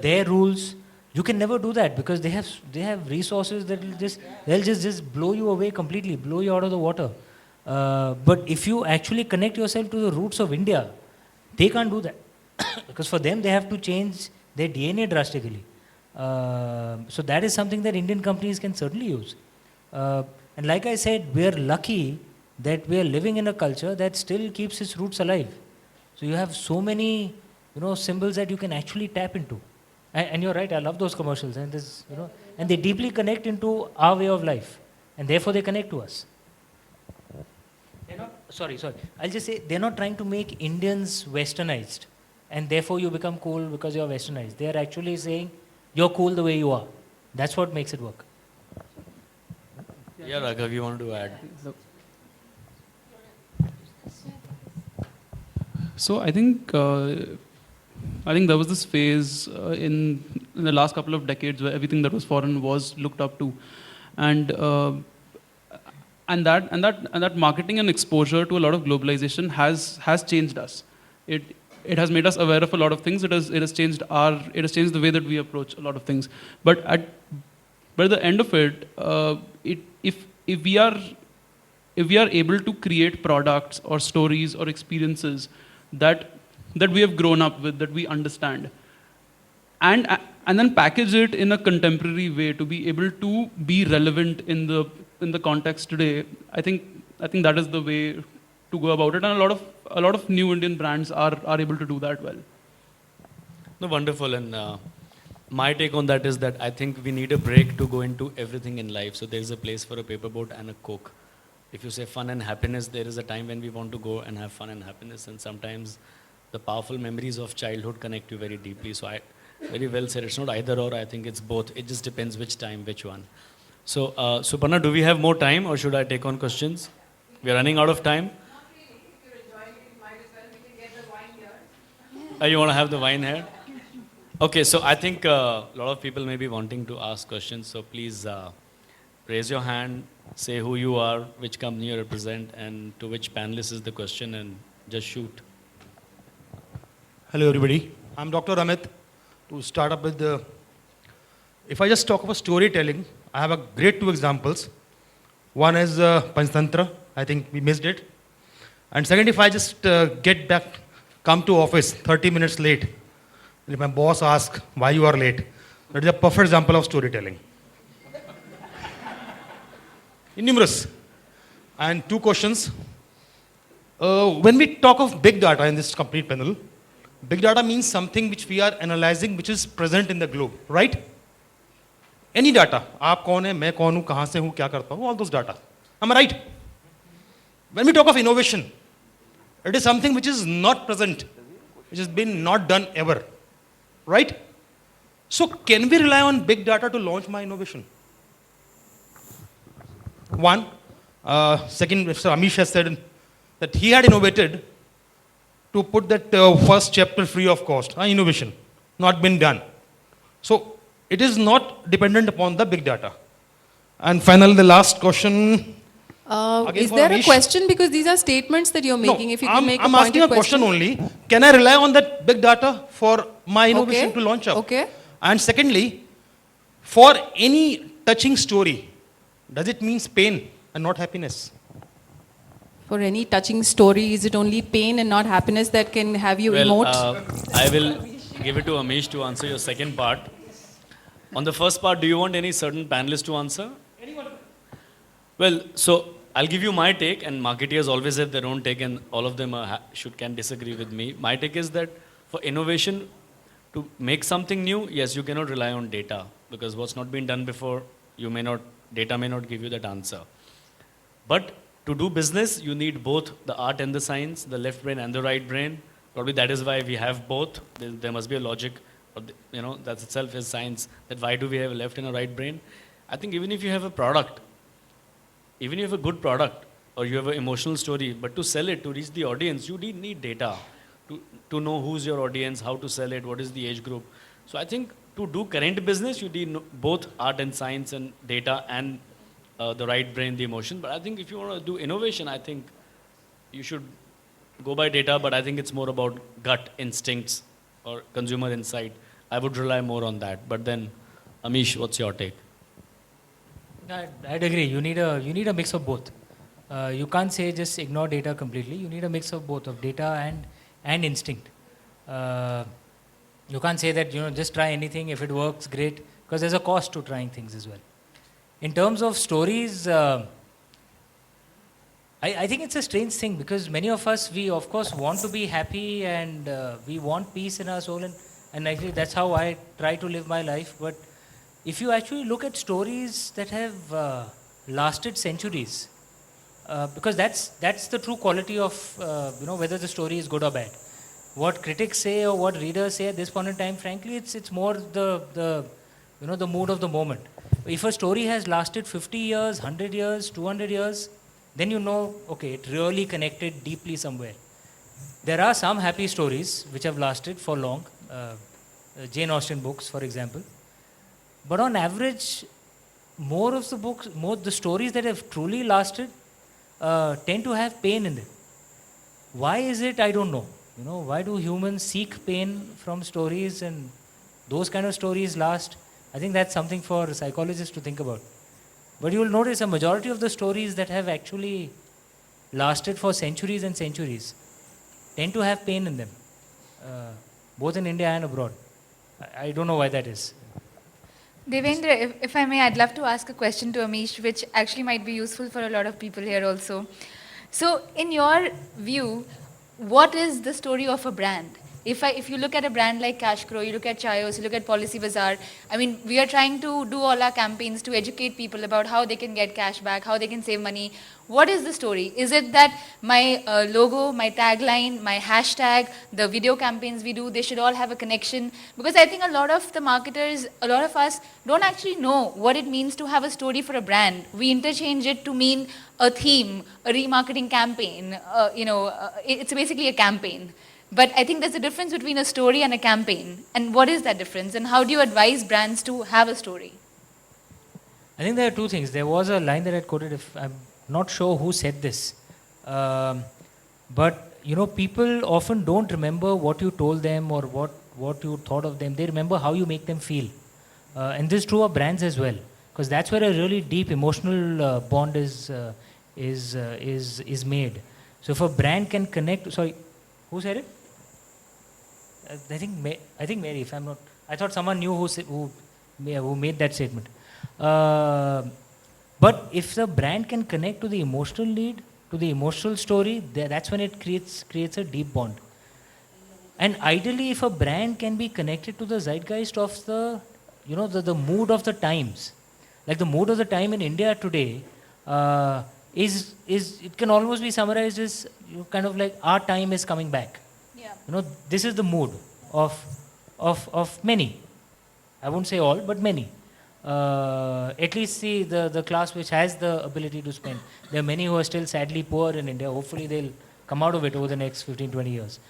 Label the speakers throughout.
Speaker 1: their rules. You can never do that because they have resources that will just blow you away completely, blow you out of the water. But if you actually connect yourself to the roots of India, they can't do that because for them they have to change their DNA drastically. So that is something that Indian companies can certainly use. And like I said, we are lucky that we are living in a culture that still keeps its roots alive. So you have so many, symbols that you can actually tap into. And you're right, I love those commercials, and and they deeply connect into our way of life, and therefore they connect to us. They're not, sorry. I'll just say they're not trying to make Indians westernized, and therefore you become cool because you're westernized. They are actually saying you're cool the way you are. That's what makes it work.
Speaker 2: Yeah, Raghav, you want to add?
Speaker 3: So I think there was this phase in the last couple of decades where everything that was foreign was looked up to, and that marketing and exposure to a lot of globalization has changed us. It has made us aware of a lot of things. It has changed the way that we approach a lot of things. But at the end of it, if we are able to create products or stories or experiences that we have grown up with, that we understand, and then package it in a contemporary way to be able to be relevant in the context today, I think that is the way to go about it, and a lot of new Indian brands are able to do that well.
Speaker 2: No, wonderful. And my take on that is that I think we need a break to go into everything in life. So there is a place for a paperboat and a Coke. If you say fun and happiness, there is a time when we want to go and have fun and happiness, and sometimes the powerful memories of childhood connect you very deeply. So I very well said, it's not either or, I think it's both. It just depends which time, which one. So Suparna, do we have more time or should I take on questions? We are running out of time. You want to have the wine here? Okay, so I think a lot of people may be wanting to ask questions, so please raise your hand, say who you are, which company you represent, and to which panelist is the question, and just shoot.
Speaker 4: Hello everybody, I'm Dr. Amit. To start up with if I just talk about storytelling, I have a great two examples. One is Panchtantra, I think we missed it. And second, if I just come to office 30 minutes late, and if my boss asks why you are late, that is a perfect example of storytelling. Numerous. And two questions. When we talk of big data in this complete panel, big data means something which we are analyzing, which is present in the globe, right? Any data. आप कौन है, मैं कौन हूँ, कहाँ से हूँ, क्या करता हूँ, all those data. Am I right? When we talk of innovation, it is something which is not present, which has been not done ever, right? So can we rely on big data to launch my innovation? One. Second, Mr. Amish has said that he had innovated to put that first chapter free of cost, innovation, not been done. So it is not dependent upon the big data. And finally, the last question.
Speaker 5: Is there a question? Because these are statements that you're making.
Speaker 4: No,
Speaker 5: if you can make
Speaker 4: I'm
Speaker 5: a
Speaker 4: asking a question only. Can I rely on that big data for my innovation to launch up?
Speaker 5: Okay.
Speaker 4: And secondly, for any touching story, does it mean pain and not happiness?
Speaker 5: For any touching story, is it only pain and not happiness that can have you emote?
Speaker 2: I will give it to Amish to answer your second part. On the first part, do you want any certain panelist to answer?
Speaker 4: Anyone.
Speaker 2: Well, so I'll give you my take, and marketeers always have their own take, and all of them can disagree with me. My take is that for innovation, to make something new, yes, you cannot rely on data, because what's not been done before, data may not give you that answer. But to do business, you need both the art and the science, the left brain and the right brain. Probably that is why we have both. There must be a logic, that itself is science, that why do we have a left and a right brain. I think even if you have a product, even if you have a good product, or you have an emotional story, but to sell it, to reach the audience, you need data to know who's your audience, how to sell it, what is the age group. So I think to do current business, you need both art and science and data and the right brain, the emotion. But I think if you want to do innovation, I think you should go by data, but I think it's more about gut instincts or consumer insight. I would rely more on that. But then, Amish, what's your take?
Speaker 1: I'd agree. You need a mix of both. You can't say just ignore data completely. You need a mix of both, of data and instinct. Uh, you can't say that just try anything. If it works, great, because there's a cost to trying things as well. In terms of stories, I think it's a strange thing because many of us, we of course want to be happy and we want peace in our soul, and actually that's how I try to live my life. But if you actually look at stories that have lasted centuries, because that's the true quality of whether the story is good or bad. What critics say or what readers say at this point in time, frankly, it's more the mood of the moment. If a story has lasted 50 years, 100 years, 200 years, then okay, it really connected deeply somewhere. There are some happy stories which have lasted for long, Jane Austen books, for example. But on average, more of the books, more the stories that have truly lasted, tend to have pain in them. Why is it? I don't know. Why do humans seek pain from stories, and those kind of stories last? I think that's something for psychologists to think about. But you will notice a majority of the stories that have actually lasted for centuries and centuries tend to have pain in them, both in India and abroad. I don't know why that is.
Speaker 6: Devendra, if I may, I'd love to ask a question to Amish, which actually might be useful for a lot of people here also. So, in your view, what is the story of a brand? If you look at a brand like Cash Crow, you look at Chayos, you look at Policy Bazaar, I mean, we are trying to do all our campaigns to educate people about how they can get cash back, how they can save money. What is the story? Is it that my logo, my tagline, my hashtag, the video campaigns we do, they should all have a connection? Because I think a lot of the marketers, a lot of us don't actually know what it means to have a story for a brand. We interchange it to mean a theme, a remarketing campaign, it's basically a campaign. But I think there's a difference between a story and a campaign. And what is that difference? And how do you advise brands to have a story?
Speaker 1: I think there are two things. There was a line that I quoted, if I'm not sure who said this. But people often don't remember what you told them or what you thought of them. They remember how you make them feel. And this is true of brands as well. Because that's where a really deep emotional bond is made. So if a brand can connect, sorry, who said it? I think Mary. If I'm not, I thought someone knew who made that statement. But if the brand can connect to the emotional need, to the emotional story, that's when it creates a deep bond. And ideally, if a brand can be connected to the zeitgeist of the mood of the times, like the mood of the time in India today, is it can almost be summarized as kind of like our time is coming back.
Speaker 6: Yeah.
Speaker 1: This is the mood of many. I won't say all, but many. At least the class which has the ability to spend. There are many who are still sadly poor in India. Hopefully they'll come out of it over the next 15, 20 years.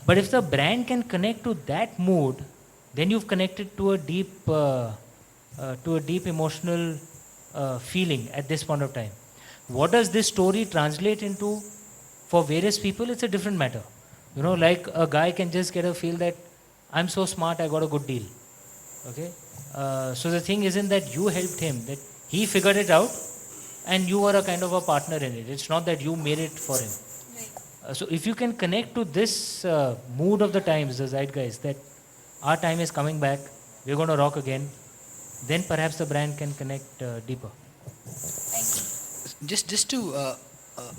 Speaker 1: But if the brand can connect to that mood, then you've connected to a deep emotional feeling at this point of time. What does this story translate into for various people? It's a different matter. Like a guy can just get a feel that I'm so smart, I got a good deal. Okay? So the thing isn't that you helped him, that he figured it out and you were a kind of a partner in it. It's not that you made it for him.
Speaker 6: Right.
Speaker 1: So if you can connect to this mood of the times, the zeitgeist, that our time is coming back, we're going to rock again, then perhaps the brand can connect deeper.
Speaker 6: Thank you.
Speaker 7: Just to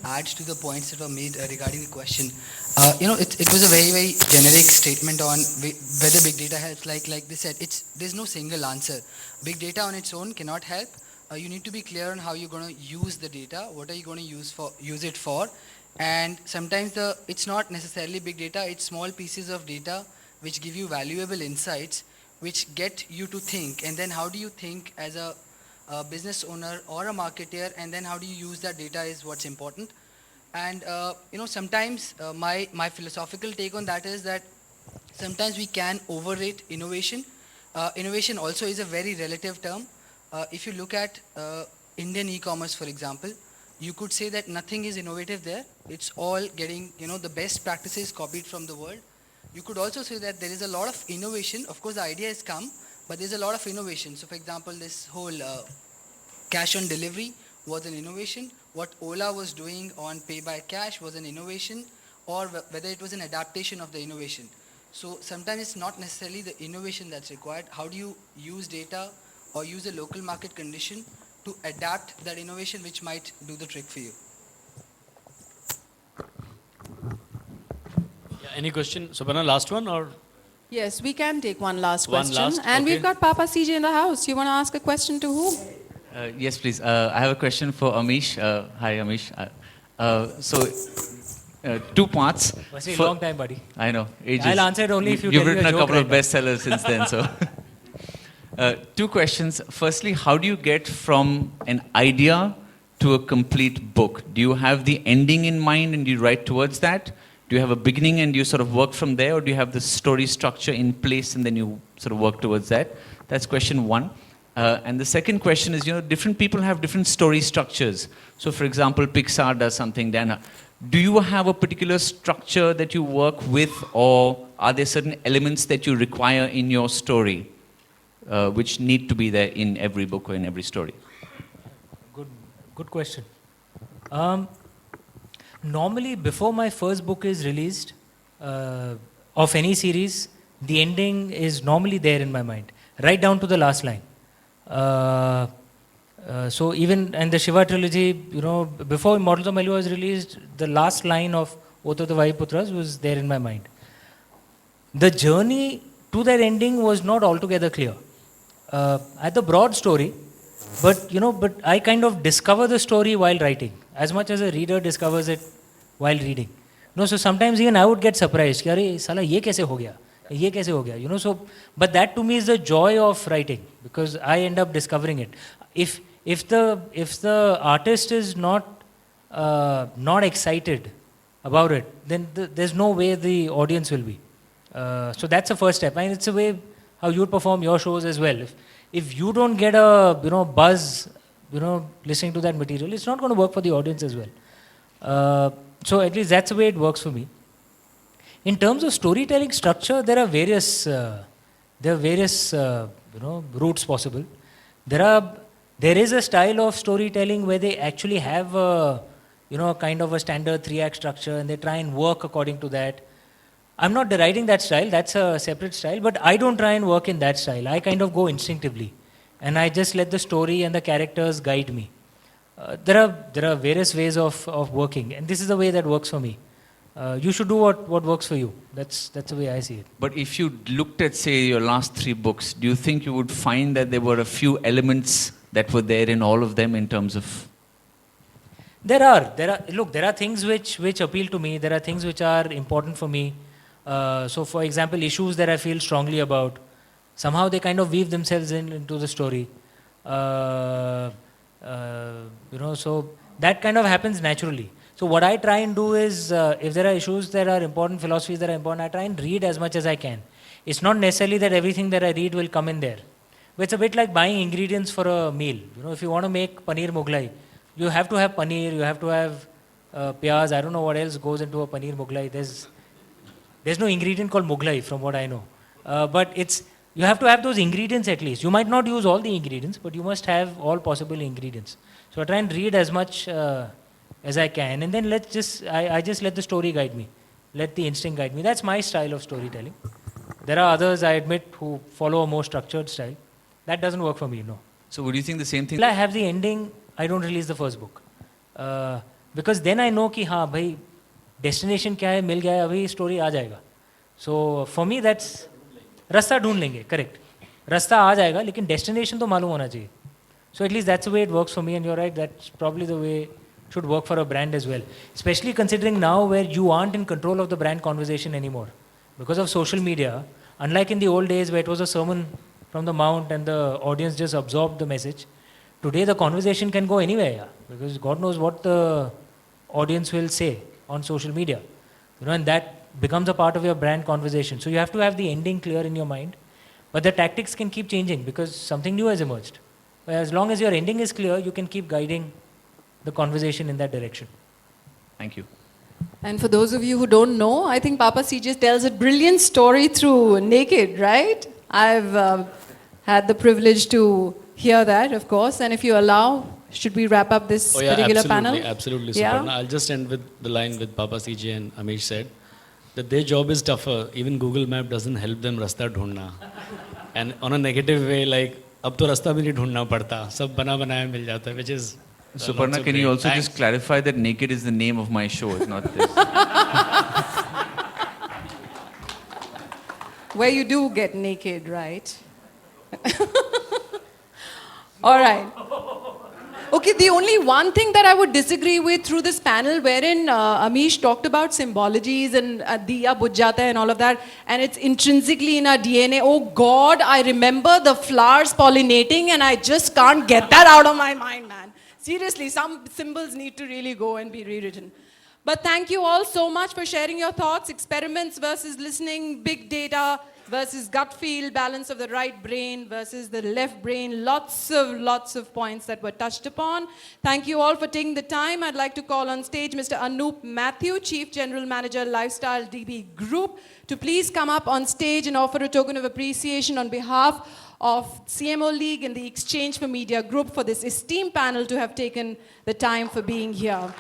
Speaker 7: add to the points that were made regarding the question, it was a very, very generic statement on whether big data helps. Like they said, there's no single answer. Big data on its own cannot help. You need to be clear on how you're going to use the data. What are you going to use it for? And sometimes it's not necessarily big data. It's small pieces of data which give you valuable insights, which get you to think. And then how do you think as a business owner or a marketer, and then how do you use that data is what's important. And sometimes my philosophical take on that is that sometimes we can overrate innovation. Innovation also is a very relative term. If you look at Indian e-commerce, for example, you could say that nothing is innovative there. It's all getting the best practices copied from the world. You could also say that there is a lot of innovation. Of course, the idea has come, but there's a lot of innovation. So, for example, this whole cash on delivery was an innovation. What Ola was doing on pay by cash was an innovation, or whether it was an adaptation of the innovation. So sometimes it's not necessarily the innovation that's required. How do you use data or use a local market condition to adapt that innovation which might do the trick for you?
Speaker 2: Yeah, any question? Subarna, last one or?
Speaker 5: Yes, we can take one last
Speaker 2: One
Speaker 5: question.
Speaker 2: last,
Speaker 5: And
Speaker 2: okay.
Speaker 5: we've got Papa CJ in the house. You want to ask a question to who?
Speaker 8: Yes, please. I have a question for Amish. Hi, Amish. Two parts.
Speaker 1: Was a
Speaker 8: For-
Speaker 1: long time, buddy.
Speaker 8: I know. Ages.
Speaker 1: I'll answer it only if you
Speaker 8: You've
Speaker 1: tell me a
Speaker 8: written a
Speaker 1: joke
Speaker 8: couple of
Speaker 1: right now.
Speaker 8: bestsellers since then. So, two questions. Firstly, how do you get from an idea to a complete book? Do you have the ending in mind and you write towards that? Do you have a beginning and you sort of work from there, or do you have the story structure in place and then you sort of work towards that? That's question one. And the second question is, different people have different story structures. So, for example, Pixar does something. Then, do you have a particular structure that you work with, or are there certain elements that you require in your story, which need to be there in every book or in every story?
Speaker 1: Good question. Normally, before my first book is released of any series, the ending is normally there in my mind, right down to the last line. So even in the Shiva trilogy, before Immortals of Melu was released, the last line of Oth of the Vajiputras was there in my mind. The journey to that ending was not altogether clear. I had the broad story, but I kind of discover the story while writing, as much as a reader discovers it while reading. So sometimes even I would get surprised, कि अरे साला ये कैसे हो गया? ये कैसे हो गया? So, but that to me is the joy of writing, because I end up discovering it. If the artist is not excited about it, then there's no way the audience will be. So that's the first step, and it's a way how you would perform your shows as well. If you don't get a buzz, listening to that material, it's not going to work for the audience as well. So at least that's the way it works for me. In terms of storytelling structure, there are various routes possible. There is a style of storytelling where they actually have kind of a standard 3-act structure, and they try and work according to that. I'm not deriding that style, that's a separate style, but I don't try and work in that style. I kind of go instinctively, and I just let the story and the characters guide me. There are various ways of working, and this is the way that works for me. You should do what works for you. That's the way I see it.
Speaker 8: But if you looked at, say, your last 3 books, do you think you would find that there were a few elements that were there in all of them in terms of?
Speaker 1: There are things which appeal to me. There are things which are important for me. So, for example, issues that I feel strongly about, somehow they kind of weave themselves into the story. So that kind of happens naturally. So what I try and do is, if there are issues that are important, philosophies that are important, I try and read as much as I can. It's not necessarily that everything that I read will come in there. But it's a bit like buying ingredients for a meal. If you want to make paneer mughlai, you have to have paneer, you have to have pyaz, I don't know what else goes into a paneer mughlai. There's no ingredient called mughlai from what I know. But you have to have those ingredients at least. You might not use all the ingredients, but you must have all possible ingredients. So I try and read as much as I can, and then I just let the story guide me, let the instinct guide me. That's my style of storytelling. There are others, I admit, who follow a more structured style. That doesn't work for me, no.
Speaker 8: So would you think the same thing?
Speaker 1: Till I have the ending, I don't release the first book, because then I know कि हाँ भाई destination क्या है, मिल गया है, अभी story आ जाएगा. So for me that's रास्ता ढूंढ लेंगे, correct. रास्ता आ जाएगा, लेकिन destination तो मालूम होना चाहिए. So at least that's the way it works for me, and you're right, that's probably the way should work for a brand as well. Especially considering now where you aren't in control of the brand conversation anymore. Because of social media, unlike in the old days where it was a sermon from the mount and the audience just absorbed the message, today the conversation can go anywhere, yeah, because God knows what the audience will say on social media. And that becomes a part of your brand conversation. So you have to have the ending clear in your mind, but the tactics can keep changing because something new has emerged. But as long as your ending is clear, you can keep guiding the conversation in that direction.
Speaker 8: Thank you.
Speaker 5: And for those of you who don't know, I think Papa CJ tells a brilliant story through Naked, right? I've had the privilege to hear that, of course. And if you allow, should we wrap up this
Speaker 2: Oh yeah,
Speaker 5: particular
Speaker 2: absolutely,
Speaker 5: panel?
Speaker 2: absolutely,
Speaker 5: Yeah?
Speaker 2: Suparna. I'll just end with the line with Papa CJ and Amish said, that their job is tougher. Even Google Map doesn't help them rasta dhundna. And on a negative way, like, अब तो रास्ता भी नहीं ढूंढना पड़ता, सब बना बनाया मिल जाता है, which is
Speaker 8: Suparna, can you also just clarify that Naked is the name of my show, it's not this?
Speaker 5: Where you do get naked, right? All right. Okay, the only one thing that I would disagree with through this panel, wherein Amish talked about symbologies and diya bujjata and all of that, and it's intrinsically in our DNA. Oh God, I remember the flowers pollinating, and I just can't get that out of my mind, man. Seriously, some symbols need to really go and be rewritten. But thank you all so much for sharing your thoughts. Experiments versus listening, big data versus gut feel, balance of the right brain versus the left brain. Lots of points that were touched upon. Thank you all for taking the time. I'd like to call on stage Mr. Anoop Matthew, Chief General Manager, Lifestyle DB Group, to please come up on stage and offer a token of appreciation on behalf of CMO League and the Exchange for Media Group for this esteemed panel to have taken the time for being here.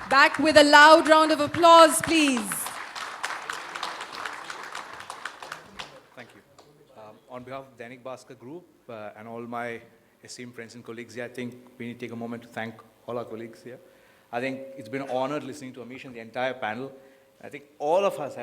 Speaker 5: Back with a loud round of applause, please.
Speaker 9: Thank you. On behalf of Dainik Bhaskar Group and all my esteemed friends and colleagues here, I think we need to take a moment to thank all our colleagues here. I think it's been an honor listening to Amish and the entire panel. I think all of us had a